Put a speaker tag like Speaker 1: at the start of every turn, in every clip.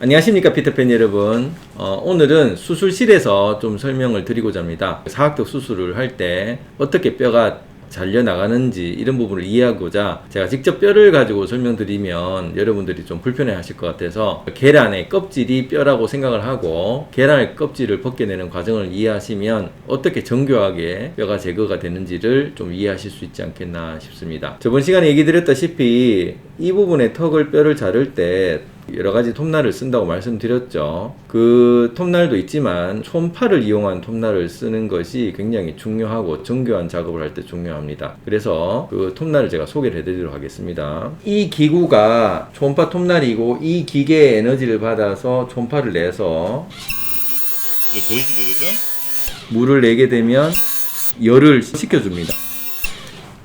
Speaker 1: 안녕하십니까 피터팬 여러분. 오늘은 수술실에서 좀 설명을 드리고자 합니다. 사각턱 수술을 할 때 어떻게 뼈가 잘려 나가는지 이런 부분을 이해하고자 제가 직접 뼈를 가지고 설명드리면 여러분들이 좀 불편해 하실 것 같아서 계란의 껍질이 뼈라고 생각을 하고 계란의 껍질을 벗겨내는 과정을 이해하시면 어떻게 정교하게 뼈가 제거가 되는지를 좀 이해하실 수 있지 않겠나 싶습니다. 저번 시간에 얘기 드렸다시피 이 부분의 턱을 뼈를 자를 때 여러가지 톱날을 쓴다고 말씀드렸죠. 그 톱날도 있지만 촌파를 이용한 톱날을 쓰는 것이 굉장히 중요하고 정교한 작업을 할 때 중요합니다. 그래서 그 톱날을 제가 소개를 해드리도록 하겠습니다. 이 기구가 촌파 톱날이고 이 기계의 에너지를 받아서 촌파를 내서
Speaker 2: 보이시죠, 그죠?
Speaker 1: 물을 내게 되면 열을 식혀줍니다.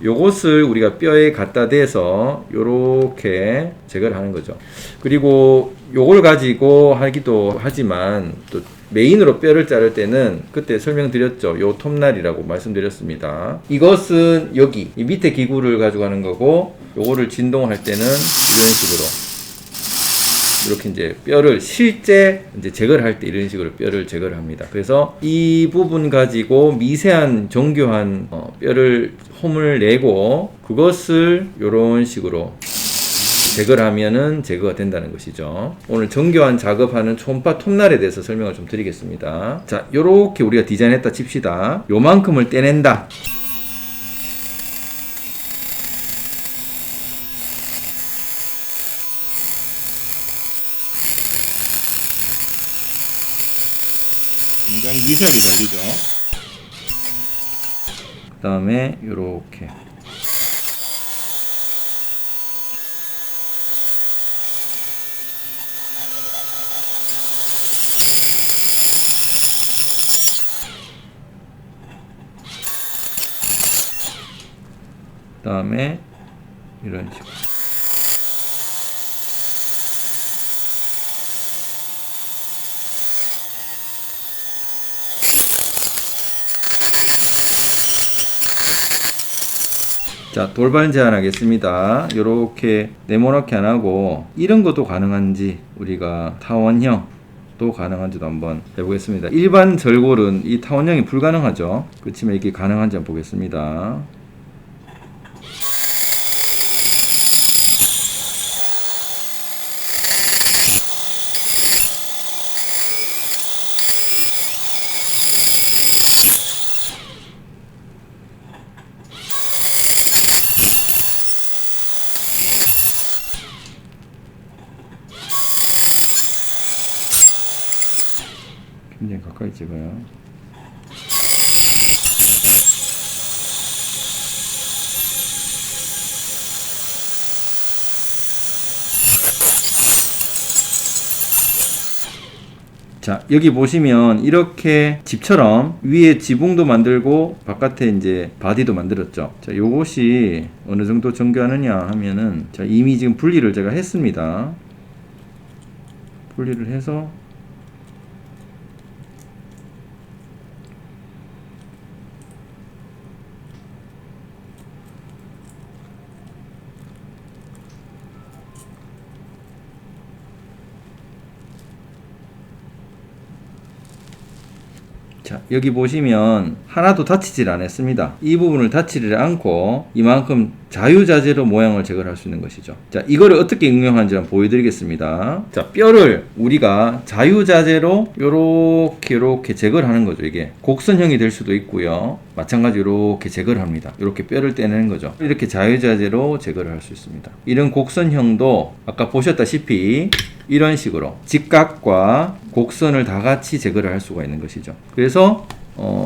Speaker 1: 요것을 우리가 뼈에 갖다 대서 요렇게 제거를 하는 거죠. 그리고 요걸 가지고 하기도 하지만 또 메인으로 뼈를 자를 때는 그때 설명드렸죠. 요 톱날이라고 말씀드렸습니다. 이것은 여기 이 밑에 기구를 가지고 하는 거고 요거를 진동할 때는 이런 식으로 이렇게 이제 뼈를 실제 이제 제거를 할 때 이런 식으로 뼈를 제거를 합니다. 그래서 이 부분 가지고 미세한 정교한 뼈를 홈을 내고 그것을 이런 식으로 제거를 하면은 제거가 된다는 것이죠. 오늘 정교한 작업하는 촌파 톱날에 대해서 설명을 좀 드리겠습니다. 자, 요렇게 우리가 디자인했다 칩시다. 요만큼을 떼낸다.
Speaker 2: 굉장히 미세하게 잘리죠.
Speaker 1: 그 다음에 요렇게 그 다음에 이런 식으로 자, 돌발 제한하겠습니다. 요렇게 네모나게 안 하고 이런 것도 가능한지 우리가 타원형도 가능한지도 한번 해보겠습니다. 일반 절골은 이 타원형이 불가능하죠. 그렇지만 이게 가능한지 한번 보겠습니다. 굉장히 가까이 찍어요. 자, 여기 보시면 이렇게 집처럼 위에 지붕도 만들고 바깥에 이제 바디도 만들었죠. 자, 요것이 어느 정도 정교하느냐 하면은 자, 이미 지금 분리를 제가 했습니다. 분리를 해서 자, 여기 보시면 하나도 다치질 않았습니다. 이 부분을 다치를 않고 이만큼 자유자재로 모양을 제거할 수 있는 것이죠. 자, 이거를 어떻게 응용하는지 한번 보여드리겠습니다. 자, 뼈를 우리가 자유자재로 요렇게 제거를 하는 거죠. 이게 곡선형이 될 수도 있고요. 마찬가지로 이렇게 제거를 합니다. 이렇게 뼈를 떼내는 거죠. 이렇게 자유자재로 제거를 할 수 있습니다. 이런 곡선형도 아까 보셨다시피 이런 식으로 직각과 곡선을 다 같이 제거를 할 수가 있는 것이죠. 그래서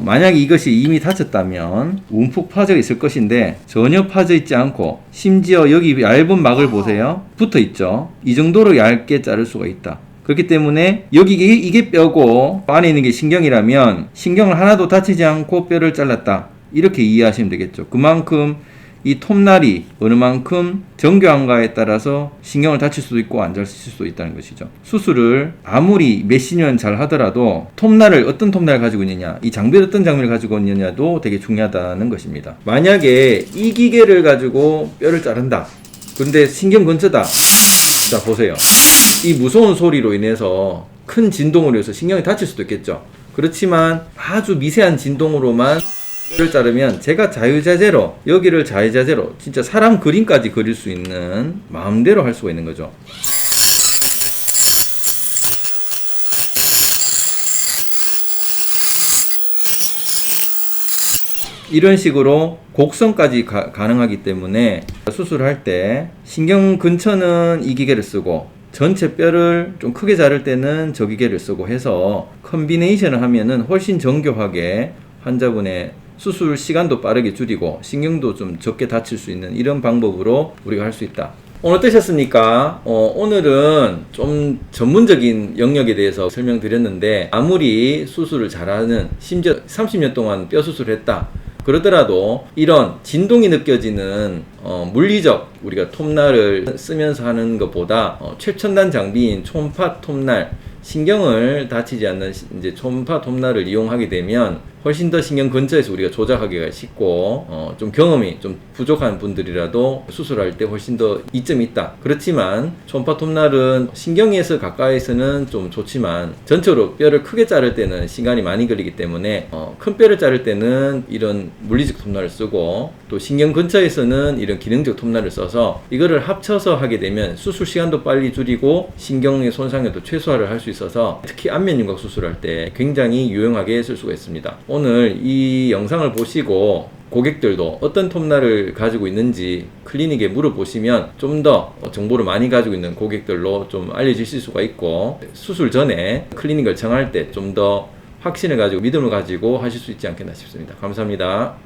Speaker 1: 만약에 이것이 이미 다쳤다면 움푹 파져 있을 것인데 전혀 파져 있지 않고 심지어 여기 얇은 막을 보세요. 붙어 있죠. 이 정도로 얇게 자를 수가 있다. 그렇기 때문에 여기 이게 뼈고 안에 있는 게 신경이라면 신경을 하나도 다치지 않고 뼈를 잘랐다. 이렇게 이해하시면 되겠죠. 그만큼 이 톱날이 어느 만큼 정교한가에 따라서 신경을 다칠 수도 있고 안 다칠 수도 있다는 것이죠. 수술을 아무리 몇십 년 잘 하더라도 톱날을 어떤 톱날을 가지고 있느냐, 이 장비를 어떤 장비를 가지고 있느냐도 되게 중요하다는 것입니다. 만약에 이 기계를 가지고 뼈를 자른다. 그런데 신경 근처다. 자, 보세요. 이 무서운 소리로 인해서 큰 진동으로 해서 신경이 다칠 수도 있겠죠. 그렇지만 아주 미세한 진동으로만 를 자르면 제가 자유자재로, 여기를 자유자재로 진짜 사람 그림까지 그릴 수 있는, 마음대로 할 수가 있는 거죠. 이런 식으로 곡선까지 가능하기 때문에 수술할 때 신경 근처는 이 기계를 쓰고 전체 뼈를 좀 크게 자를 때는 저 기계를 쓰고 해서 컨비네이션을 하면은 훨씬 정교하게 환자분의 수술 시간도 빠르게 줄이고 신경도 좀 적게 다칠 수 있는 이런 방법으로 우리가 할 수 있다. 오늘 어떠셨습니까? 오늘은 좀 전문적인 영역에 대해서 설명드렸는데, 아무리 수술을 잘하는, 심지어 30년 동안 뼈 수술을 했다 그러더라도 이런 진동이 느껴지는 물리적, 우리가 톱날을 쓰면서 하는 것보다 최첨단 장비인 초음파 톱날, 신경을 다치지 않는 이제 초음파 톱날을 이용하게 되면 훨씬 더 신경 근처에서 우리가 조작하기가 쉽고 좀 경험이 좀 부족한 분들이라도 수술할 때 훨씬 더 이점이 있다. 그렇지만 초음파 톱날은 신경에서 가까이서는 좀 좋지만 전체로 뼈를 크게 자를 때는 시간이 많이 걸리기 때문에 큰 뼈를 자를 때는 이런 물리적 톱날을 쓰고, 또 신경 근처에서는 이런 기능적 톱날을 써서 이거를 합쳐서 하게 되면 수술 시간도 빨리 줄이고 신경의 손상에도 최소화를 할 수 있어서 특히 안면 윤곽 수술할 때 굉장히 유용하게 쓸 수가 있습니다. 오늘 이 영상을 보시고 고객들도 어떤 톱날을 가지고 있는지 클리닉에 물어보시면 좀 더 정보를 많이 가지고 있는 고객들로 좀 알려주실 수가 있고, 수술 전에 클리닉을 정할 때 좀 더 확신을 가지고 믿음을 가지고 하실 수 있지 않겠나 싶습니다. 감사합니다.